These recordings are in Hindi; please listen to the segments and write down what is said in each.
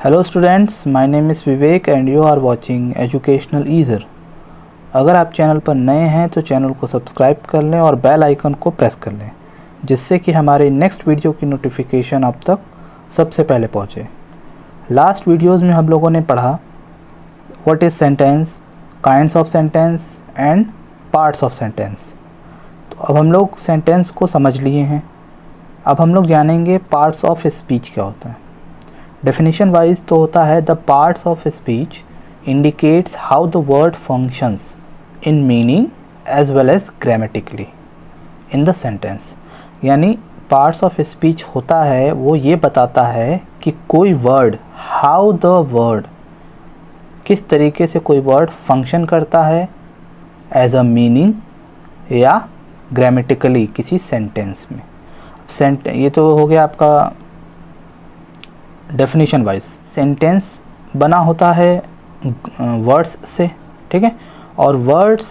Hello students, my name is Vivek and you are watching educational Easer. अगर आप चैनल पर नए हैं तो चैनल को सब्सक्राइब कर लें और बेल आइकन को प्रेस कर लें, जिससे कि हमारे नेक्स्ट वीडियो की नोटिफिकेशन आप तक सबसे पहले पहुंचे। लास्ट वीडियोस में हम लोगों ने पढ़ा what is sentence, kinds of sentence and parts of sentence. तो अब हम लोग सेंटेंस को समझ लिए हैं। अब हम लोग जानेंगे पार्ट्स ऑफ स्पीच क्या होता है। डेफिनेशन वाइज तो होता है the parts of speech indicates how the word functions in meaning as well as grammatically in the sentence. यानी पार्ट्स ऑफ स्पीच होता है वो ये बताता है कि कोई वर्ड, हाउ द वर्ड, किस तरीके से कोई वर्ड फंक्शन करता है एज अ मीनिंग या ग्रामेटिकली किसी सेंटेंस में। ये तो हो गया आपका डेफिनेशन वाइज। सेंटेंस बना होता है वर्ड्स से, ठीक है, और वर्ड्स,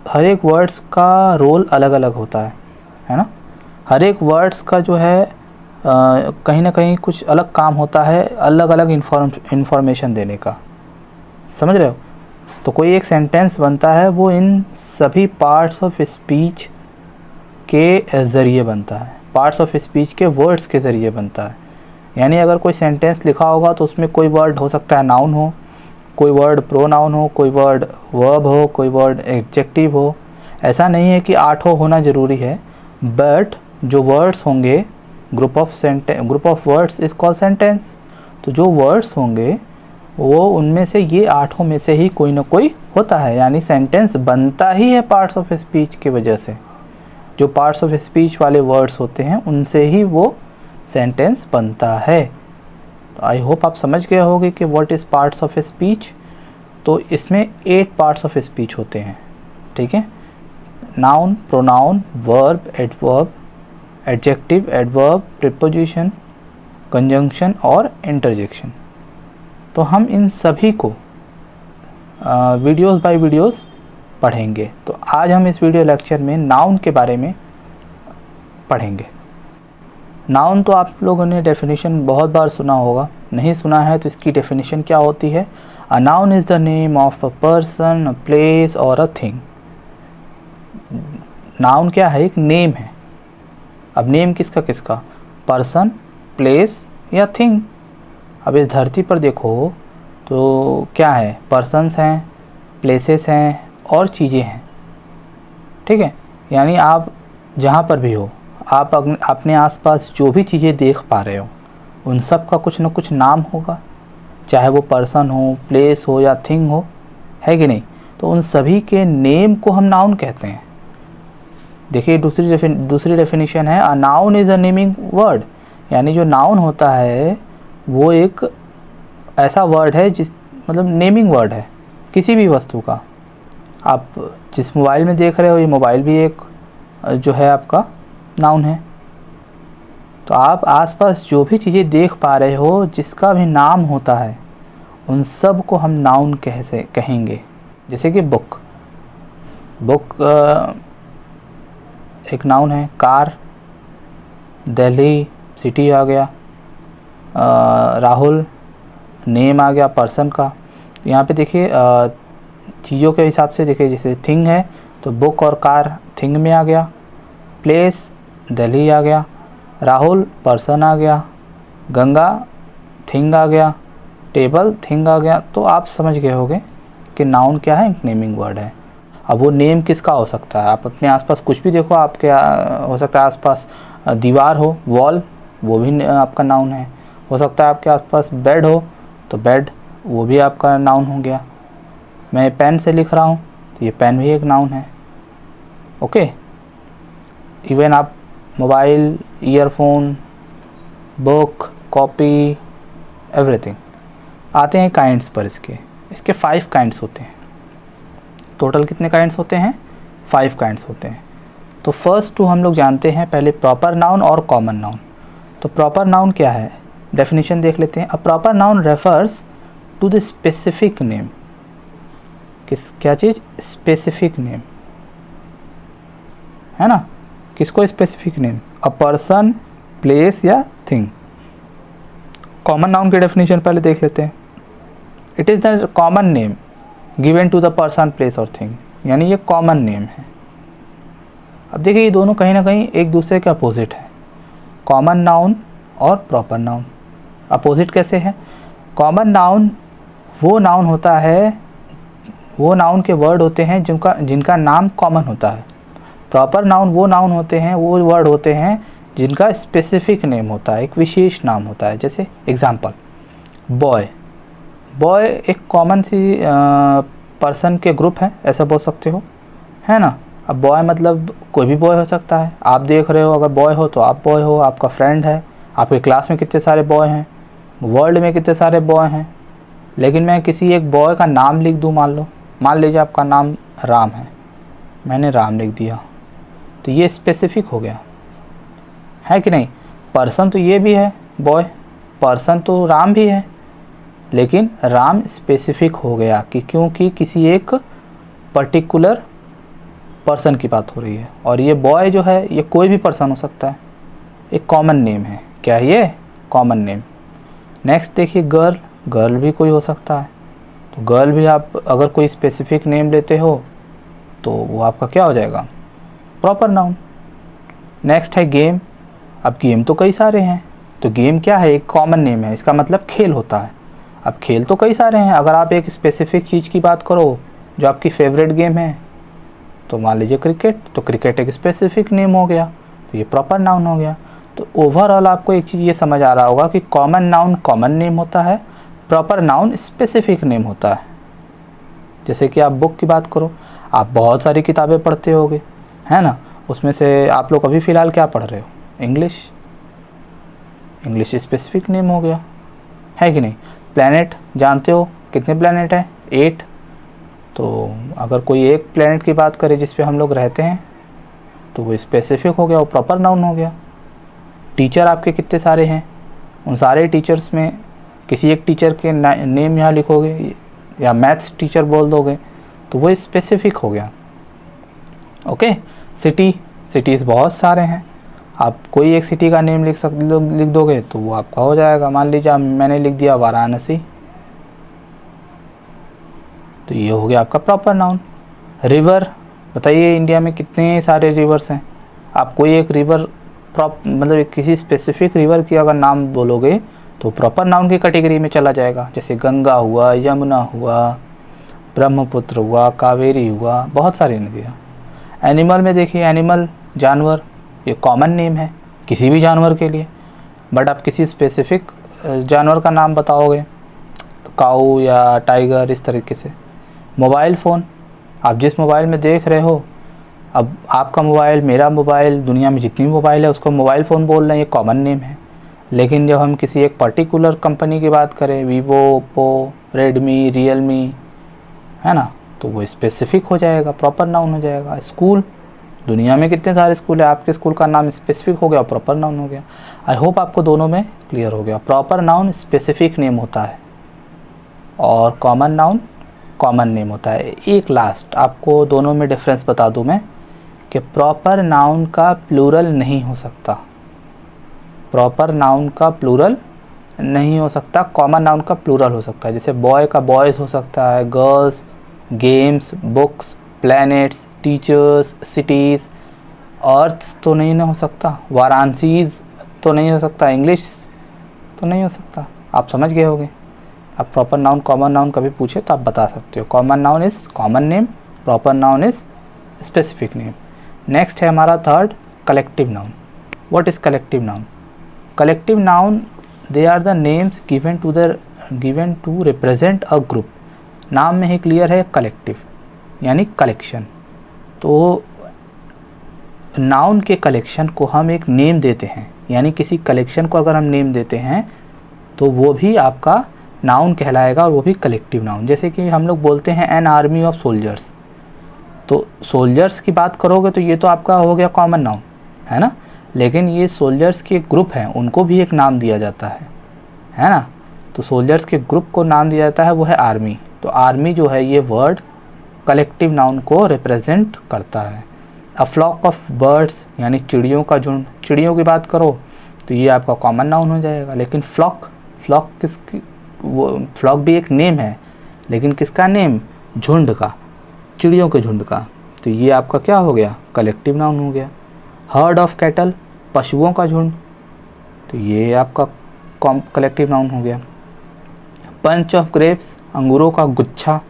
हर एक वर्ड्स का रोल अलग अलग होता है ना। हर एक वर्ड्स का जो है कहीं ना कहीं कुछ अलग काम होता है, अलग अलग इंफॉर्मेशन देने का, समझ रहे हो। तो कोई एक सेंटेंस बनता है वो इन सभी पार्ट्स ऑफ स्पीच के ज़रिए बनता है, पार्ट्स ऑफ स्पीच के वर्ड्स के ज़रिए बनता है। यानी अगर कोई सेंटेंस लिखा होगा तो उसमें कोई वर्ड हो सकता है नाउन हो, कोई वर्ड प्रोनाउन हो, कोई वर्ड वर्ब हो, कोई वर्ड एडजेक्टिव हो। ऐसा नहीं है कि आठों होना ज़रूरी है, बट जो वर्ड्स होंगे, group of words is called sentence. तो जो वर्ड्स होंगे वो उनमें से ये आठों में से ही कोई ना कोई होता है। यानी सेंटेंस बनता ही है पार्ट्स ऑफ स्पीच की वजह से। जो पार्ट्स ऑफ स्पीच वाले वर्ड्स होते हैं उनसे ही वो सेंटेंस बनता है। तो आई होप आप समझ गए होंगे कि what is parts of speech. तो इसमें 8 पार्ट्स ऑफ स्पीच होते हैं, ठीक है। Noun, pronoun, verb, adverb, adjective, adverb, preposition, conjunction और इंटरजेक्शन। तो हम इन सभी को वीडियोस बाय वीडियोस पढ़ेंगे। तो आज हम इस वीडियो लेक्चर में नाउन के बारे में पढ़ेंगे। नाउन तो आप लोगों ने डेफिनेशन बहुत बार सुना होगा, नहीं सुना है तो इसकी डेफिनेशन क्या होती है। A noun is the name of a person, a place और अ थिंग। नाउन क्या है? एक नेम है। अब नेम किसका किसका? पर्सन, प्लेस या थिंग। अब इस धरती पर देखो तो क्या है? पर्सन्स हैं, प्लेसेस हैं और चीज़ें हैं, ठीक है। यानी आप जहाँ पर भी हो, आप अपने आसपास जो भी चीज़ें देख पा रहे हो उन सब का कुछ न कुछ नाम होगा, चाहे वो पर्सन हो, प्लेस हो या थिंग हो, है कि नहीं। तो उन सभी के नेम को हम नाउन कहते हैं। देखिए दूसरी डेफिनेशन है, a noun is a naming word. यानी जो नाउन होता है वो एक ऐसा वर्ड है मतलब नेमिंग वर्ड है किसी भी वस्तु का। आप जिस मोबाइल में देख रहे हो, ये मोबाइल भी एक जो है आपका नाउन है। तो आप आसपास जो भी चीज़ें देख पा रहे हो जिसका भी नाम होता है उन सब को हम नाउन कहेंगे। जैसे कि बुक एक नाउन है। कार, दिल्ली सिटी आ गया, राहुल नेम आ गया पर्सन का। यहाँ पे देखिए चीज़ों के हिसाब से देखिए, जैसे थिंग है तो बुक और कार थिंग में आ गया, प्लेस दिल्ली आ गया, राहुल पर्सन आ गया, गंगा थिंग आ गया, टेबल थिंग आ गया। तो आप समझ गए होंगे कि नाउन क्या है? एक नेमिंग वर्ड है। अब वो नेम किसका हो सकता है? आप अपने आसपास कुछ भी देखो, आपके हो सकता है आसपास दीवार हो, वॉल, वो भी आपका नाउन है। हो सकता है आपके आसपास बेड हो तो बेड, वो भी आपका नाउन हो गया। मैं पेन से लिख रहा हूँ तो ये पेन भी एक नाउन है, ओके। इवन आप mobile, earphone, book, copy, everything. आते हैं काइंड्स पर। इसके 5 काइंड्स होते हैं। टोटल कितने काइंड्स होते हैं? 5 काइंड्स होते हैं। तो फर्स्ट 2 हम लोग जानते हैं पहले, प्रॉपर नाउन और कॉमन नाउन। तो प्रॉपर नाउन क्या है? डेफिनेशन देख लेते हैं। A proper noun refers to the specific name. क्या चीज़? स्पेसिफिक नेम, है ना। किसको specific name? A person, place या थिंग। कॉमन नाउन की डेफिनेशन पहले देख लेते हैं। It is the common name given to the person, place और थिंग, यानी ये कॉमन नेम है। अब देखिए ये दोनों कहीं ना कहीं एक दूसरे के अपोजिट है, कॉमन नाउन और प्रॉपर नाउन। अपोजिट कैसे है? कॉमन नाउन वो नाउन होता है, वो नाउन के वर्ड होते हैं जिनका नाम कॉमन होता है। प्रॉपर नाउन वो नाउन होते हैं, वो वर्ड होते हैं जिनका स्पेसिफिक नेम होता है, एक विशेष नाम होता है। जैसे एग्जांपल, बॉय। बॉय एक कॉमन सी पर्सन के ग्रुप है, ऐसा बोल सकते हो, है ना। अब बॉय मतलब कोई भी बॉय हो सकता है। आप देख रहे हो, अगर बॉय हो तो आप बॉय हो, आपका फ्रेंड है, आपके क्लास में कितने सारे बॉय हैं, वर्ल्ड में कितने सारे बॉय हैं। लेकिन मैं किसी एक बॉय का नाम लिख दूँ, मान लीजिए आपका नाम राम है, मैंने राम लिख दिया, तो ये स्पेसिफिक हो गया, है कि नहीं। पर्सन तो ये भी है बॉय, पर्सन तो राम भी है, लेकिन राम स्पेसिफिक हो गया कि क्योंकि किसी एक पर्टिकुलर पर्सन की बात हो रही है। और ये बॉय जो है ये कोई भी पर्सन हो सकता है, एक कॉमन नेम है। क्या है ये? Common name. नेक्स्ट देखिए गर्ल। गर्ल भी कोई हो सकता है, तो गर्ल भी आप अगर कोई स्पेसिफिक नेम लेते हो तो वो आपका क्या हो जाएगा? Proper noun. नेक्स्ट है गेम। अब गेम तो कई सारे हैं, तो गेम क्या है? एक कॉमन नेम है, इसका मतलब खेल होता है। अब खेल तो कई सारे हैं, अगर आप एक स्पेसिफिक चीज़ की बात करो जो आपकी फेवरेट गेम है, तो मान लीजिए क्रिकेट, तो क्रिकेट एक स्पेसिफिक नेम हो गया, तो ये प्रॉपर नाउन हो गया। तो ओवरऑल आपको एक चीज़ ये समझ आ रहा होगा कि कॉमन नाउन कॉमन नेम होता है, प्रॉपर नाउन स्पेसिफिक नेम होता है। जैसे कि आप बुक की बात करो, आप बहुत सारी किताबें पढ़ते होगे, है ना। उसमें से आप लोग अभी फ़िलहाल क्या पढ़ रहे हो? इंग्लिश। इंग्लिश स्पेसिफिक नेम हो गया, है कि नहीं। प्लैनेट जानते हो कितने प्लैनेट हैं? 8। तो अगर कोई एक प्लैनेट की बात करें जिस पे हम लोग रहते हैं तो वो स्पेसिफिक हो गया, वो प्रॉपर नाउन हो गया। टीचर आपके कितने सारे हैं, उन सारे टीचर्स में किसी एक टीचर के नेम यहाँ लिखोगे या मैथ्स टीचर बोल दोगे तो वो स्पेसिफिक हो गया। ओके। सिटीज़ बहुत सारे हैं, आप कोई एक सिटी का नेम लिख दोगे तो वो आपका हो जाएगा। मान लीजिए मैंने लिख दिया वाराणसी, तो ये हो गया आपका प्रॉपर नाउन। रिवर, बताइए इंडिया में कितने सारे रिवर्स हैं। आप कोई एक रिवर मतलब किसी स्पेसिफिक रिवर की अगर नाम बोलोगे तो प्रॉपर नाउन की कैटेगरी में चला जाएगा। जैसे गंगा हुआ, यमुना हुआ, ब्रह्मपुत्र हुआ, कावेरी हुआ, बहुत सारी नदियाँ। एनिमल में देखिए, एनिमल जानवर, ये कॉमन नेम है किसी भी जानवर के लिए, बट आप किसी स्पेसिफिक जानवर का नाम बताओगे तो काऊ या टाइगर, इस तरीके से। मोबाइल फ़ोन, आप जिस मोबाइल में देख रहे हो, अब आपका मोबाइल, मेरा मोबाइल, दुनिया में जितनी मोबाइल है उसको मोबाइल फ़ोन बोल रहे हैं, ये कॉमन नेम है। लेकिन जब हम किसी एक पर्टिकुलर कंपनी की बात करें, वीवो, ओप्पो, रेडमी, रियलमी, है ना, तो वो स्पेसिफिक हो जाएगा, प्रॉपर नाउन हो जाएगा। स्कूल, दुनिया में कितने सारे स्कूल है, आपके स्कूल का नाम स्पेसिफिक हो गया, प्रॉपर नाउन हो गया। आई होप आपको दोनों में क्लियर हो गया। प्रॉपर नाउन स्पेसिफिक नेम होता है और कॉमन नाउन कॉमन नेम होता है। एक लास्ट आपको दोनों में डिफरेंस बता दूं मैं कि प्रॉपर नाउन का प्लूरल नहीं हो सकता, प्रॉपर नाउन का प्लूरल नहीं हो सकता, कॉमन नाउन का प्लूरल हो सकता है। जैसे बॉय का बॉयज़ हो सकता है, girls, games, books, planets, teachers, cities, earth तो नहीं ना हो सकता, वाराणसीज़ तो नहीं हो सकता, इंग्लिश तो नहीं हो सकता। आप समझ गए होंगे। अब प्रॉपर नाउन कॉमन नाउन कभी पूछे तो आप बता सकते हो। Common noun is common name, proper noun is specific name. Next है हमारा third, collective noun. What is collective noun? Collective noun, they are the names given to represent a group. नाम में ही क्लियर है, कलेक्टिव यानी कलेक्शन। तो नाउन के कलेक्शन को हम एक नेम देते हैं, यानी किसी कलेक्शन को अगर हम नेम देते हैं तो वो भी आपका नाउन कहलाएगा और वो भी कलेक्टिव नाउन। जैसे कि हम लोग बोलते हैं एन आर्मी ऑफ सोल्जर्स, तो सोल्जर्स की बात करोगे तो ये तो आपका हो गया कॉमन नाउन, है ना। लेकिन ये सोल्जर्स के ग्रुप हैं, उनको भी एक नाम दिया जाता है ना। तो सोल्जर्स के ग्रुप को नाम दिया जाता है, वो है आर्मी। तो आर्मी जो है ये वर्ड कलेक्टिव नाउन को रिप्रेजेंट करता है। अ फ्लॉक ऑफ बर्ड्स यानी चिड़ियों का झुंड, चिड़ियों की बात करो तो ये आपका कॉमन नाउन हो जाएगा। लेकिन फ्लॉक फ्लॉक किसकी, वो फ्लॉक भी एक नेम है, लेकिन किसका नेम, झुंड का, चिड़ियों के झुंड का। तो ये आपका क्या हो गया, कलेक्टिव नाउन हो गया। हर्ड ऑफ कैटल, पशुओं का झुंड, तो ये आपका कलेक्टिव नाउन हो गया। पंच ऑफ ग्रेप्स, अंगूरों का गुच्छा,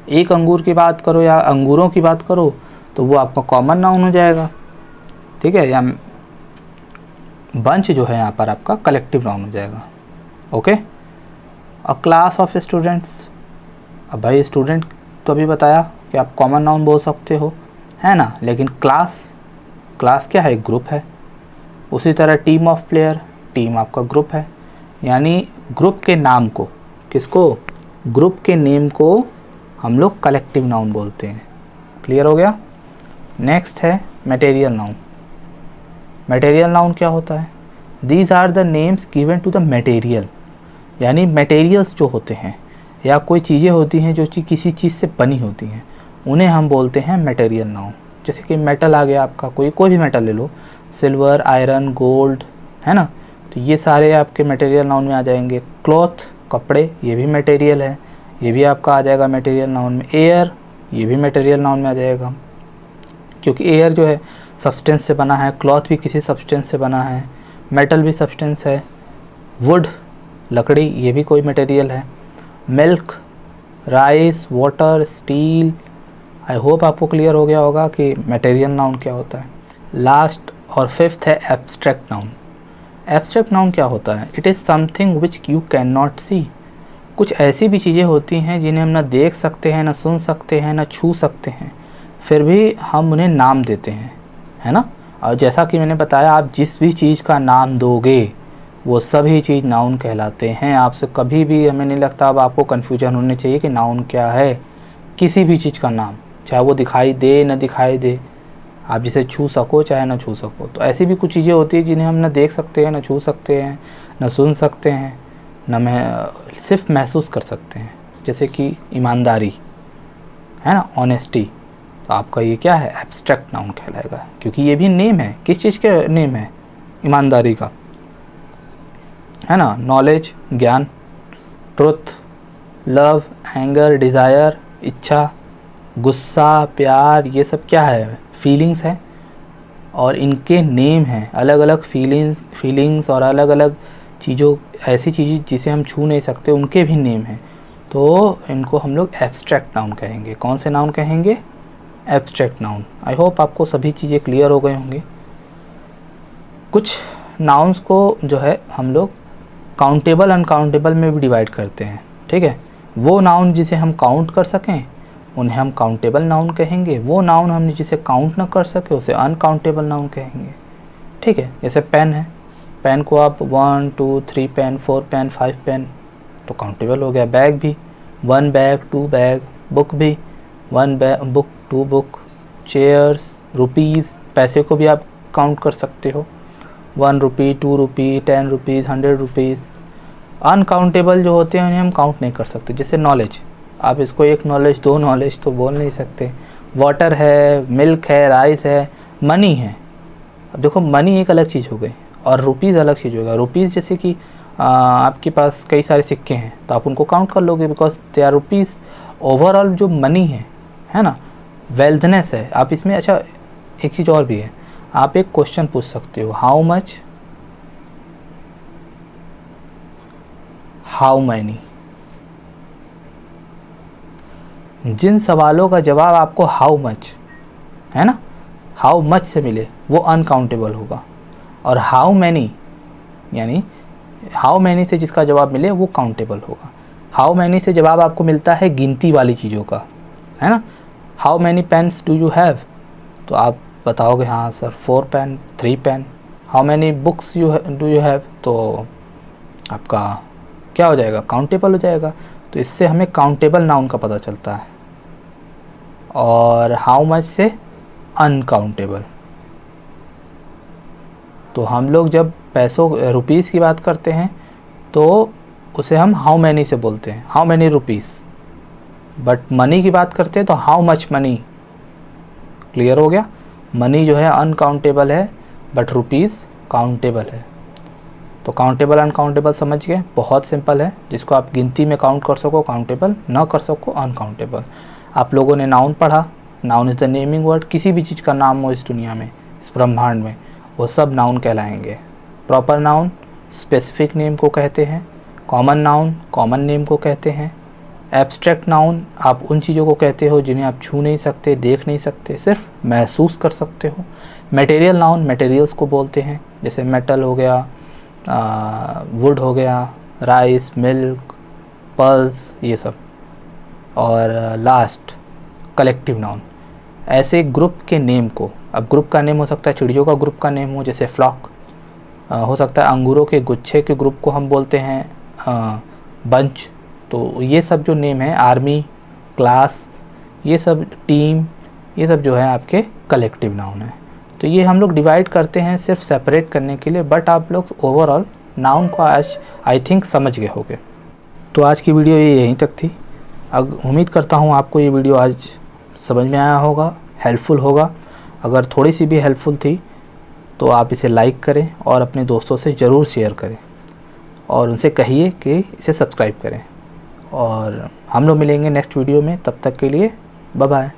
एक अंगूर की बात करो या अंगूरों की बात करो तो वो आपका कॉमन नाउन हो जाएगा, ठीक है, या बंच जो है यहाँ पर आपका कलेक्टिव नाउन हो जाएगा। Okay. A class of students, अब भाई स्टूडेंट तो अभी बताया कि आप कॉमन नाउन बोल सकते हो, है ना, लेकिन क्लास क्या है, ग्रुप है। उसी तरह टीम ऑफ प्लेयर, टीम आपका ग्रुप है, यानी ग्रुप के नाम को, किसको, ग्रुप के नेम को हम लोग कलेक्टिव नाउन बोलते हैं। क्लियर हो गया। नेक्स्ट है मटेरियल नाउन। मटेरियल नाउन क्या होता है, these are the names given to the material, यानी मटेरियल्स जो होते हैं या कोई चीज़ें होती हैं जो किसी चीज़ से बनी होती हैं, उन्हें हम बोलते हैं मटेरियल नाउन। जैसे कि मेटल आ गया आपका, कोई भी मेटल ले लो, सिल्वर, आयरन, गोल्ड, है ना, तो ये सारे आपके मटेरियल नाउन में आ जाएंगे। क्लॉथ, कपड़े, ये भी मटेरियल है, ये भी आपका आ जाएगा मटेरियल नाउन में। एयर, ये भी मटेरियल नाउन में आ जाएगा, क्योंकि एयर जो है सब्सटेंस से बना है, क्लॉथ भी किसी सब्सटेंस से बना है, मेटल भी सब्सटेंस है। वुड, लकड़ी, ये भी कोई मटेरियल है। Milk, rice, water, steel. I hope आपको क्लियर हो गया होगा कि मटेरियल नाउन क्या होता है। लास्ट और फिफ्थ है एब्स्ट्रैक्ट नाउन। एब्स्ट्रैक्ट नाउन क्या होता है, it is something which you can not see. कुछ ऐसी भी चीज़ें होती हैं जिन्हें हम ना देख सकते हैं, ना सुन सकते हैं, ना छू सकते हैं, फिर भी हम उन्हें नाम देते हैं, है ना। और जैसा कि मैंने बताया, आप जिस भी चीज़ का नाम दोगे वो सभी चीज़ नाउन कहलाते हैं। आपसे कभी भी, हमें नहीं लगता अब आपको कन्फ्यूजन होनी चाहिए कि नाउन क्या है। किसी भी चीज़ का नाम, चाहे वो दिखाई दे ना दिखाई दे, आप जिसे छू सको चाहे ना छू सको, तो ऐसी भी कुछ चीज़ें होती है जिन्हें हम ना देख सकते हैं, ना छू सकते हैं, ना सुन सकते हैं, ना सिर्फ महसूस कर सकते हैं। जैसे कि ईमानदारी, है ना, ऑनेस्टी, तो आपका ये क्या है, एब्स्ट्रैक्ट नाउन कहलाएगा, क्योंकि ये भी नेम है। किस चीज़ के नेम है, ईमानदारी का, है ना। नॉलेज, ज्ञान, ट्रुथ, लव, एंगर, डिज़ायर, इच्छा, गुस्सा, प्यार, ये सब क्या है, फीलिंग्स है, और इनके नेम हैं। अलग अलग फीलिंग्स और अलग अलग चीज़ों, ऐसी चीज़ें जिसे हम छू नहीं सकते, उनके भी नेम हैं, तो इनको हम लोग एब्स्ट्रैक्ट नाउन कहेंगे। कौन से नाउन कहेंगे, एब्स्ट्रैक्ट नाउन। आई होप आपको सभी चीज़ें क्लियर हो गए होंगे। कुछ नाउन्स को जो है हम लोग काउंटेबल अनकाउंटेबल में भी डिवाइड करते हैं, ठीक है। वो नाउन जिसे हम काउंट कर सकें उन्हें हम काउंटेबल नाउन कहेंगे, वो नाउन हम जिसे काउंट ना कर सके उसे अनकाउंटेबल नाउन कहेंगे, ठीक है। जैसे पेन है, पेन को आप 1 2 3 पेन, 4 पेन, 5 पेन, तो काउंटेबल हो गया। बैग भी 1 बैग, 2 बैग। बुक भी 1 बुक, 2 बुक। चेयर्स, रुपीज़, पैसे को भी आप काउंट कर सकते हो, 1 रुपी, 2 रुपी, 10 रुपीज़, 100 रुपीज़। अनकाउंटेबल जो होते हैं उन्हें हम काउंट नहीं कर सकते। जैसे नॉलेज, आप इसको 1 नॉलेज, 2 नॉलेज तो बोल नहीं सकते। वाटर है, मिल्क है, राइस है, मनी है। अब देखो, मनी एक अलग चीज़ हो गई और रुपीज़ अलग चीज़ होगा। रुपीज़ जैसे कि आपके पास कई सारे सिक्के हैं तो आप उनको काउंट कर लोगे, because they are rupees. Overall जो मनी है ना, वेल्थनेस है। आप इसमें, अच्छा एक चीज़ और भी है, आप एक क्वेश्चन पूछ सकते हो, हाउ मच, हाउ मैनी। जिन सवालों का जवाब आपको हाउ मच, है ना, हाउ मच से मिले वो अनकाउंटेबल होगा, और हाउ मैनी, यानी हाउ मैनी से जिसका जवाब मिले वो काउंटेबल होगा। हाउ मैनी से जवाब आपको मिलता है गिनती वाली चीज़ों का, है ना। How many pens do you have, तो आप बताओगे हाँ sir 4 pen, 3 pen. How many books do you have, तो आपका क्या हो जाएगा, काउंटेबल हो जाएगा। तो इससे हमें काउंटेबल नाउन का पता चलता है, और हाउ मच से अनकाउंटेबल। तो हम लोग जब पैसों, रुपीज़ की बात करते हैं तो उसे हम हाउ मैनी से बोलते हैं, how many rupees. But money की बात करते हैं तो हाउ मच मनी। क्लियर हो गया। मनी जो है अनकाउंटेबल है, बट रुपीज़ काउंटेबल है। तो काउंटेबल अनकाउंटेबल समझ गए, बहुत सिंपल है। जिसको आप गिनती में काउंट कर सको काउंटेबल, ना कर सको अनकाउंटेबल। आप लोगों ने नाउन पढ़ा, noun is the naming word. किसी भी चीज़ का नाम हो इस दुनिया में, इस ब्रह्मांड में, वो सब नाउन कहलाएंगे। प्रॉपर नाउन स्पेसिफिक नेम को कहते हैं, कॉमन नाउन कॉमन नेम को कहते हैं, एब्स्ट्रैक्ट नाउन आप उन चीज़ों को कहते हो जिन्हें आप छू नहीं सकते, देख नहीं सकते, सिर्फ महसूस कर सकते हो। मटेरियल नाउन मटेरियल्स को बोलते हैं, जैसे मेटल हो गया, वुड हो गया, राइस, मिल्क, पल्स, ये सब। और लास्ट कलेक्टिव नाउन, ऐसे ग्रुप के नेम को, अब ग्रुप का नेम हो सकता है चिड़ियों का ग्रुप का नेम हो, जैसे फ्लॉक, हो सकता है अंगूरों के गुच्छे के ग्रुप को हम बोलते हैं बंच। तो ये सब जो नेम है, आर्मी, क्लास, ये सब, टीम, ये सब जो है आपके कलेक्टिव नाउन है। तो ये हम लोग डिवाइड करते हैं सिर्फ सेपरेट करने के लिए, बट आप लोग ओवरऑल नाउन को आज आई थिंक समझ गए होंगे। तो आज की वीडियो ये यहीं तक थी। अब उम्मीद करता हूँ आपको ये वीडियो आज समझ में आया होगा, हेल्पफुल होगा। अगर थोड़ी सी भी हेल्पफुल थी तो आप इसे लाइक करें और अपने दोस्तों से ज़रूर शेयर करें और उनसे कहिए कि इसे सब्सक्राइब करें। और हम लोग मिलेंगे नेक्स्ट वीडियो में, तब तक के लिए बाय बाय।